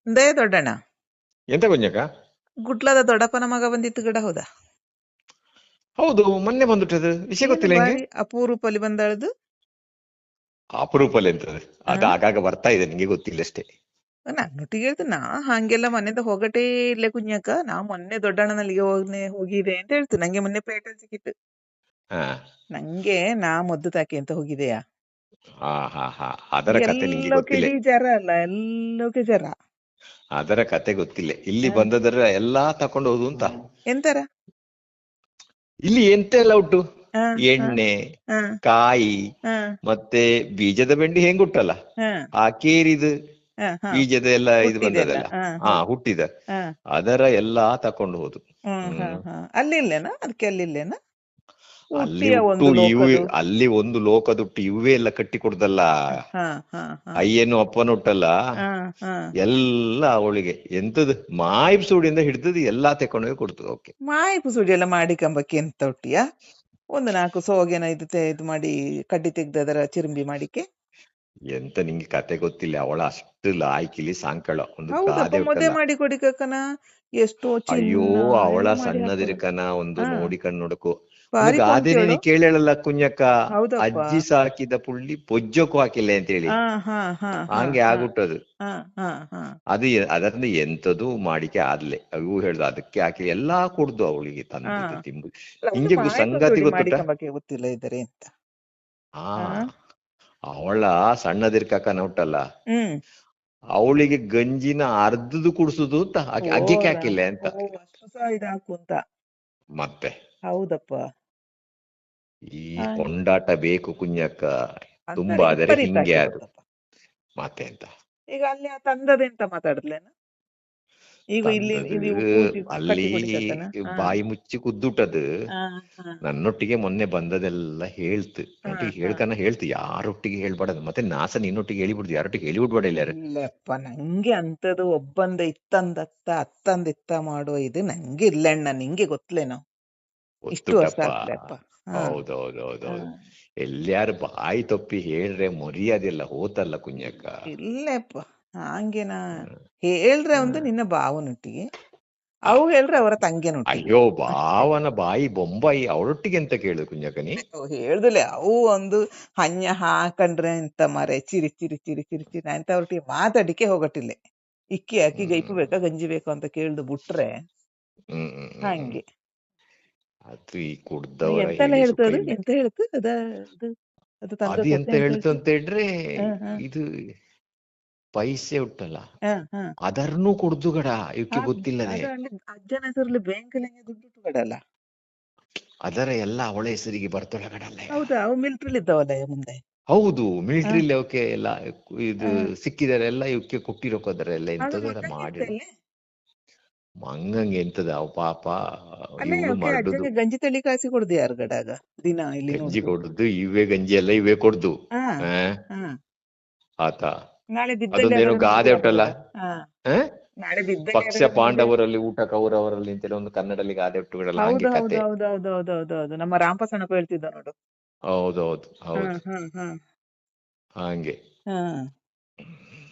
They ದೊಡ್ಡಣ್ಣ ಎಂತ ಕುಂಜಕ್ಕ? ಗುಡ್ಲದ ದೊಡ್ಡಪ್ಪನ ಮಗ ಬಂದಿತ್ತು ಗಿಡ ಹೌದಾ? ಹೌದು, ಮೊನ್ನೆ ಬಂದುಟ್ಟದು ವಿಷಯ ಏನು ಗೊತ್ತಿಲ್ಲ ಹೆಂಗೆ? ಬಾರಿ ಅಪರೂಪಲ್ಲಿ ಬಂದಳದು. ಅಪರೂಪಲ್ಲಿ ಎಂತದು? ಆ ಅದು ಆಗಾಗ ಬರ್ತಾ ಇದೆ, ನಿಂಗೆ ಗೊತ್ತಿಲ್ಲ ಅಷ್ಟೇ. ನನ್ನೊಟ್ಟಿಗೆ ಹೇಳ್ತು ನಾ ಹಂಗೆಲ್ಲ ಮನೆಯಿಂದ ಹೋಗಟೇ ಇಲ್ಲೇ ಕುഞ്ഞಕ್ಕ, ನಾ ಮೊನ್ನೆ ದೊಡ್ಡಣ್ಣನಲ್ಲಿಗೆ ಹೋಗಿದೆ ಅಂತ ಹೇಳ್ತು. ನಂಗೆ ಮೊನ್ನೆ ಪೇಟೆ ಸಿಕ್ಕಿತ್ತು. ಹಾ ನಂಗೆ ನಾ ಮದ್ದು ತಾಕಿ ಅಂತ ಹೋಗಿದೆಯಾ, ಹಾ ಹಾ ಹಾ, ಅದರ ಕತೆ ನಿಂಗೆ ಎಲ್ಲೋಕೆ ಗೊತ್ತಿಲ್ಲ. ಇಡೀ ಜರ ಅಲ್ಲ, ಎಲ್ಲೋಕೆ ಜರ. ಅದರ ಕತೆ ಗೊತ್ತಿಲ್ಲ. ಇಲ್ಲಿ ಆ, ಬಂದದರ ಎಲ್ಲಾ ತಕೊಂಡು ಹೋದು ಅಂತ. ಎಂತರ? ಇಲ್ಲಿ ಎಂತೆಲ್ಲ ಉಂಟು? ಆ, ಆ, ಎಣ್ಣೆ, ಆ, ಕಾಯಿ, ಆ, ಮತ್ತೆ ಬೀಜದ ಬೆಂಡಿ ಹೆಂಗುಂಟಲ್ಲ ಆ, ಆ ಕೇರಿದು ಆ, ಹಾ ಬೀಜದ ಎಲ್ಲ ಇದು ಹುಟ್ಟಿದೆಲ್ಲ. ಬಂದದಲ್ಲ, ಹಾ ಹಾ ಹಾ ಹುಟ್ಟಿದ, ಹಾ ಅದರ ಎಲ್ಲಾ ತಕೊಂಡು ಹೋದು. ಹಾ ಹ್ಮ್ ಹಾ ಅಲ್ಲಿ ಇಲ್ಲೇನಾ, ಅದಕ್ಕೆ ಅಲ್ಲಿ ಇಲ್ಲೇನಾ ಅಲ್ಲಿ ಊಟಿಯ ಹುಟ್ಟು ಒಂದು ಇವೆ, ಲೋಕದು. ಅಲ್ಲಿ ಒಂದು ಲೋಕದುಟ್ಟು ಇವೇ ಎಲ್ಲ ಕಟ್ಟಿ ಕೊಡುದಲ್ಲ. ಹಾ ಹಾ ಹಾ ಅಯ್ಯನು ಅಪ್ಪನು ಹುಟ್ಟಲ್ಲ, ಹಾ ಹಾ ಎಲ್ಲ ಅವಳಿಗೆ ಎಂತದು ಮಾಯಿಬ್ಸೂಡಿಯಿಂದ ಹಿಡ್ದದು ಎಲ್ಲಾ ತೆಕೊಂಡೋಗಿ ಕೊಡ್ತದೆ. ಓಕೆ. ಮಾಯಿ ಪುಸುಡಿ ಎಲ್ಲ ಮಾಡಿ ಕಂಬಕ್ಕೆ ಎಂತ ಒಟ್ಟಿಯ ಒಂದು ನಾಲ್ಕು ಸೋಗೆನ ಇದು ಮಾಡಿ ಕಡ್ಡಿ ತೆಗ್ದು ಅದರ ಚಿರುಂಬಿ ಮಾಡಿಕೆ. ಎಂತ ನಿಂಗೆ ಕತೆ ಗೊತ್ತಿಲ್ಲ. ಅವಳ ಅಷ್ಟು ಲಾಯ್ಕಿಲಿ ಸಾಂಕಳ ಒಂದು ಹೌದಪ್ಪ, ಗಾದೆ ಮದುವೆ ಉಂಟಲ್ಲ. ಮಾಡಿ ಕೊಡಿಕಕ್ಕನ ಎಷ್ಟೋ ಅಯ್ಯೋ, ಚಿನ್ನ ಅವಳ ಎಲ್ಲ ಮಾಡಿ ಹಾಕೋದು. ಸಣ್ಣದಿರ್ಕನ ಒಂದು ಹಾ ನೋಡಿ ಕಣ್ ನೋಡಕು. ಒಂದು ಭಾರಿ ಗಾದೆನೆ ನೀ ಕೊಂತಿಯವಳು. ಕೇಳಲ್ಲ ಕುഞ്ഞಕ್ಕ? ಹೌದಪ್ಪ. ಅಜ್ಜಿ ಸಾಕಿದ ಪುಳ್ಳಿ ಪೊಜ್ಜಕ್ಕೂ ಹಾಕಿಲ್ಲ ಅಂತ ಹೇಳಿ. ಹಾ ಹಾ ಹಾ ಹಾ ಹಂಗೆ ಹಾ ಆಗುಟ್ಟದು. ಹಾ ಹಾ ಹಾ ಅದು ಅದರಿಂದ ಎಂತದು ಮಾಡಿಕೆ ಆದ್ಲೆ ಅವು ಹೇಳ್ದು ಅದಕ್ಕೆ ಹಾಕಿ ಎಲ್ಲಾ ಕುಡ್ದು ಅವಳಿಗೆ ಹಾ ತಂದಿದ್ದು ತಿಂಬು. ಅಲ್ಲ, ಒಂದು ಹಿಂಗೆ ಮಾಯಿ ಸಂಗತಿ ಪುಸುಡಿ ಮಾಡಿ ಗೊತ್ತುಂಟ. ಕಂಬಕ್ಕೆ ಗೊತ್ತಿಲ್ಲ ಇದ್ದಾರೆ ಅಂತ. ಹಾ, ಹಾ ಅವಳ ಸಣ್ಣದಿರ್ಕನ ಉಂಟಲ್ಲ, ಹ್ಮ್ ಅವಳಿಗೆ ಗಂಜಿನ ಅರ್ಧದು ಕುಡ್ಸುದು ಅಂತ ಓ ಅಗ್ಗಿಕೆ ರಾಮ, ಹಾಕಿಲ್ಲ ಅಂತ. ಓ ಅಷ್ಟು ಸಹ ಇದಾಕು ಅಂತ. ಮತ್ತೆ ಹೌದಪ್ಪ. ಈ ಹಾಗೆ ಕೊಂಡಾಟ ಬೇಕು ಕುഞ്ഞಕ್ಕ. ಅಂದರೆ ತುಂಬಾ ಆದರೆ ಹಿಂಗೆ ವಿಪರೀತಾಗಿ ಅದು. ಗೊತ್ತಪ್ಪ. ಮತ್ತೆ ಎಂತ ಈಗ ಅಲ್ಲಿ ಆ ತಂದದೆಂತ ಮಾತಾಡಿದ್ಲೇನ? ಈಗ ಇಲ್ಲಿ ತಂದದು? ಇಲ್ಲಿ ಪೂಜೆ ಅಲ್ಲಿ ಕಟ್ಟಿ ಕೊಡಿಕತ್ತನ. ಹಾ ಬಾಯಿ ಮುಚ್ಚಿ ಕುದ್ದುಟದು. ಹಾ ಹಾ ನನ್ನೊಟ್ಟಿಗೆ ಮೊನ್ನೆ ಬಂದದೆಲ್ಲ ಹೇಳ್ತು. ಹಾ ನನ್ನೊಟ್ಟಿಗೆ ಹಾ ಹೇಳ್ತು ಯಾರೊಟ್ಟಿಗೆ ಹೇಳ್ಬಾರ್ದು. ಮತ್ತೆ ನಾಸ ನಿನ್ನೊಟ್ಟಿಗೆ ಹೇಳಿಬಿಡ್ದು, ಯಾರೊಟ್ಟಿಗೆ ಹೇಳಿಬಿಡ್ಬೇಡ ಇಲ್ಲ. ಇಲ್ಲಪ್ಪ, ನಂಗೆ ಅಂತದ್ದು ಒಬ್ಬಂದ ಇತ್ತಂದತ್ತ ಅತ್ತಂದಿತ್ತ ಮಾಡುವ ಇದು ನಂಗೆ ಇಲ್ಲಣ್ಣ, ನಿಂಗೆ ಗೊತ್ತಲೇನೋ. ಇಷ್ಟು ವರ್ಷ ಗೊತ್ತುಂಟಪ್ಪ. ಆಗ್ಲಪ್ಪ. ಹಾ ಹಾ ಹೌದೌದೌದೌದು. ಎಲ್ಯಾರು ಬಾಯಿ ತಪ್ಪಿ ಹೇಳ್ರೆ ಮರ್ಯಾದೆಲ್ಲ ಹೋತಲ್ಲ ಕುഞ്ഞಕ್ಕ. ಇಲ್ಲಪ್ಪ, ಹಂಗೇನಾ? ಹೇಳ್ರೆ ಒಂದು ಹ್ಮ್. ನಿನ್ನ ಭಾವನೊಟ್ಟಿಗೆ, ಆ, ಅವು ಹೇಳ್ರೆ ಅವರ ತಂಗಿಯನೊಟ್ಟಿಗೆ. ಅಯ್ಯೋ, ಅಷ್ಟೇ. ಭಾವನ ಬಾಯಿ ಬೊಂಬಾಯಿ ಅವಳೊಟ್ಟಿಗೆ ಎಂತ ಕೇಳು ಕುഞ്ഞಕ್ಕನಿ. ಹೇಳ್ದಲೆ ಅವು ಒಂದು ಹನ್ಯ ಹಾಕಂಡ್ರೆ ಎಂತ ಮಾರೆ, ಚಿರಿ ಚಿರಿ ಚಿರಿ ಚಿರಿ ಚಿರಿ ಅಂತ ಅವ್ರೊಟ್ಟಿಗೆ ಮಾತಾಡಿಕೆ ಹೋಗಟ್ಟಿಲ್ಲೆ. ಇಕ್ಕಿ ಅಕ್ಕಿ ಗೈಪು ಹ್ಮ್ ಬೇಕಾ ಗಂಜಿ ಬೇಕು ಅಂತ ಕೇಳ್ದು ಬಿಟ್ರೆ ಹ್ಮ್ ಹ್ಮ್ ಹ್ಮ್ ಹ್ಮ್. ಹಂಗೆ. ಅದು ಈ ಕುಡ್ದವರ ಎಂತೆಲ್ಲ ಹೇಳಿ ಸುಖ ಹೇಳ್ತದು, ಇಲ್ಲ. ಎಂತ ಹೇಳ್ತು ಅದು ಅದು ತಂದ ಅದು ಕತೆ ಎಂತ ಅಂತ ಹೇಳ್ತು ಹೇಳ್ತು. ಅಂತ ಹೇಳಿದ್ರೆ, ಹ ಹ ಇದು ಪೈಸೆ ಉಂಟಲ್ಲ, ಹ ಹ ಅದರ್ನು ಕುಡ್ದು ಗಡ ಇವಕ್ಕೆ ಅದು ಗೊತ್ತಿಲ್ಲದೆ. ಅಲ್ಲಿ ಅಜ್ಜನ ಹೆಸರಲ್ಲಿ ಬ್ಯಾಂಕಲ್ಲಿ ದುಡ್ಡು ಇಟ್ಟುಕೊಡಲ್ಲ. ಅದರ ಎಲ್ಲ ಅವಳ ಹೆಸರಿಗೆ ಬರ್ತೊಳಗಡಲ್ಲ. ಹೌದಾ, ಅವು ಮಿಲಿಟರಿಲಿ ಇದ್ದಾವಲ್ಲ ಮುಂದೆ. ಹೌದು, ಹ ಮಿಲಿಟರಿಲಿ ಅವಕ್ಕೆ ಎಲ್ಲ ಹ ಇದು ಸಿಕ್ಕಿದರೆ ಎಲ್ಲ ಇವಕ್ಕೆ ಕೊಟ್ಟಿರೋಕೋದ್ರ ಎಲ್ಲ ಅದು ಎಂತದರ ಮಂಗಂಗೆ ಮಾಡಿಡು. ಇತ್ತಲ್ಲೇ. ಮಂಗಂಗೆ ಎಂತದ ಅವ ಪಾಪ. ಅಲ್ಲೇ ಇವಳು ಅವಕ್ಕೆ ಮರಡುದು. ಅಜ್ಜಂಗೆ ಗಂಜಿ ತಳಿ ಕಾಸಿ ಕೊಡ್ದು ಯಾರು ಗಡಾಗ ದಿನ ಇಲ್ಲಿ ಗಂಜಿ ನೋಡುದು. ಕೊಡುದು, ಇವೇ ಗಂಜಿ ಎಲ್ಲ ಇವೇ ಕೊಡ್ದು. ಹಾ ಆ ಹಾ ಆತ. ನಾಳೆ ಬಿದ್ದಲ್ಲಿ ಅದೊಂದೇನೋ ಅದರ ಗಾದೆ ನೋಡುದಿಲ್ಲ ಉಂಟಲ್ಲ. ಬಿಡುಗ. ಹಾ ಆ ನಾಳೆ ಬಿದ್ದಲ್ಲಿ ಪಕ್ಷ ಅದರ ನೋಡುದೇ. ಪಾಂಡವರಲ್ಲಿ ಊಟ ಕೌರವರಲ್ಲಿ ಅಂತೆಲ್ಲ ಒಂದು ಕನ್ನಡಲ್ಲಿ ಗಾದೆ ಉಂಟುಗಳಲ್ಲ, ಹೌದು ಹಂಗೆ ಹೌದು ಕತೆ. ಹೌದು ಹೌದು ಹೌದು ಹೌದು ಹೌದು, ನಮ್ಮ ರಾಮಪಸಣಪ್ಪ ಹೇಳ್ತಿದ್ದ ನೋಡು. ಹೌದೌದು ಹಾ ಹೌದು. ಹಾ ಹಾ ಹಂಗೆ. ಹಾ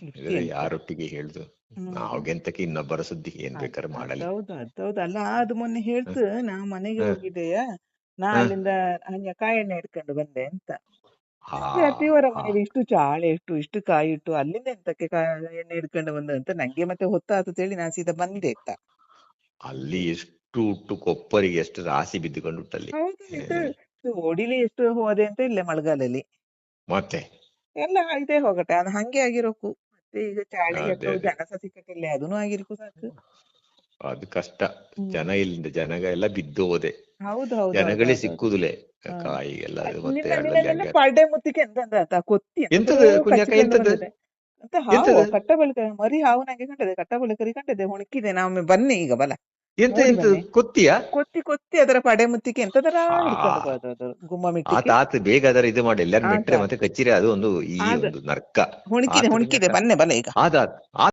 ಇಕ್ಕಿ ಇದ್ರೆ ಅಂತ. ಯಾರೊಟ್ಟಿಗೆ ಹೇಳ್ದು. ಹ್ಮ್ ನಾವ್ಗೆಂತಕ್ಕೆ ಇನ್ನೊಬ್ಬರ ಸುದ್ದಿ ಏನ್ ಬೇಕಾದ್ರೆ ಮಾಡಲಿ. ಅದೌದು ಅದೌದು. ಅಲ್ಲ, ಅದು ಮೊನ್ನೆ ಹೇಳ್ತು, ನಾ ಮನೆಗೆ ಹ ಹೋಗಿದ್ದೆಯ, ನಾ ಹ ಅಲ್ಲಿಂದ ಹಂಗೆ ಕಾಯಿ ಎಣ್ಣೆ ಹಿಡ್ಕೊಂಡು ಬಂದೆ ಅಂತ. ಹಾ ನಂಗೆ ಅತ್ತಿವರ ಹಾ. ಮನೇಲಿ ಇಷ್ಟು ಚಾಳೆ ಇಟ್ಟು ಇಷ್ಟು ಕಾಯಿ ಇಟ್ಟು ಅಲ್ಲಿಂದ ಎಂತಕ್ಕೆ ಎಣ್ಣೆ ಹಿಡ್ಕೊಂಡು ಬಂದ ಅಂತ ನಂಗೆ ಮತ್ತೆ ಹೊತ್ತಾತು ಹೇಳಿ ನಾನು ಸೀದಾ ಬಂದೆ ಅಂತ. ಅಲ್ಲಿ ಎಷ್ಟು ಉಟ್ಟು ಕೊಪ್ಪರಿಗೆ ಎಷ್ಟು ರಾಸಿ ಬಿದ್ದುಕೊಂಡು ಉಂಟಲ್ಲಿ. ಹೌದು, ಇದು ಓಡಿಲಿ ಎಷ್ಟು ಹೋದೆ ಅಂತ ಇಲ್ಲೇ ಮಳೆಗಾಲಲ್ಲಿ ಮತ್ತೆ ಎಲ್ಲ ಇದೇ ಹೋಗಟ್ಟೆ, ಅದು ಹಂಗೆ ಆಗಿರೋಕು. ಮತ್ತೆ ಈಗ ಚಾಳಿ ಅದೇ ಅಥವಾ ಅದೇ, ಜನಸ ಸಿಕ್ಕಟ್ಟಿಲ್ಲ, ಅದನ್ನು ಆಗಿರ್ಕು ಸಾಕು. ಅದು ಕಷ್ಟ. ಜನ ಹ್ಮ್ ಇಲ್ಲಿಂದ ಜನಗ ಎಲ್ಲ ಬಿದ್ದು ಹೋದೆ. ಹೌದು ಹೌದು ಹೌದು ಜನಗಳೇ ಹೌದು ಹೌದು. ಸಿಕ್ಕುದಿಲ್ಲ ಹಾ ಕಾಯಿಗೆಲ್ಲ. ಅದು ಮತ್ತೆ ನಿನ್ನ ನಿನ್ನೆ ಅಲ್ಲಲ್ಲಿ ನಿನ್ನೆ ಹಂಗೆ ಆತು. ಪಾಡ್ಡೆ ಮುತ್ತಿಗೆ ಎಂತ ಅಂತ ಕೊತ್ತಿ ಎಂತದೋ ಎಂತದು ಕುഞ്ഞಕ್ಕ, ಕಚ್ಚಿಕೊಂಡು ಎಂತದ್ದು? ಬಂದಿದೆ ಅಂತ. ಹಾವು ಎಂತದು? ಕಟ್ಟ ಬಳಿಕ ಮರಿ ಹಾವು ನಂಗೆ ಕಂಡದೆ, ಕಟ್ಟ ಬಳಿಕ ಕಂಡದೆ ಹೊಣಕಿದೆ. ನಾ ಬನ್ನಿ ಈಗ ಬಲ ಎಂತ ನೋಡಿ ಎಂತದು ಬನ್ನಿ. ಕೊತ್ತಿಯಾ? ಕೊತ್ತಿ ಕೊತ್ತಿ ಅದರ ಪಡೆ ಮುತ್ತಿಗೆ ಎಂತದರ ಹಾ, ಹಿಡ್ಕೊಂಡು ಹೋದ ಅದು ಗುಮ್ಮ ಆತ ಮಿಟ್ಟಿಗೆ. ಆತ ಬೇಗ ಅದರ ಇದು ಮಾಡಿ ಎಲ್ಲಾರು ಆತ ನೆಟ್ರೆ ಮತ್ತೆ ಆತ ಕಚ್ಚಿರೆ ಅದು ಒಂದು ಈ ಆದ ಒಂದು ನರ್ಕ. ಹೊಣಕಿದೆ ಆತ ಹೊಣಕಿದೆ, ಕುഞ്ഞಕ್ಕ. ಬನ್ನೆ ಬಲ ಈಗ. ಆತ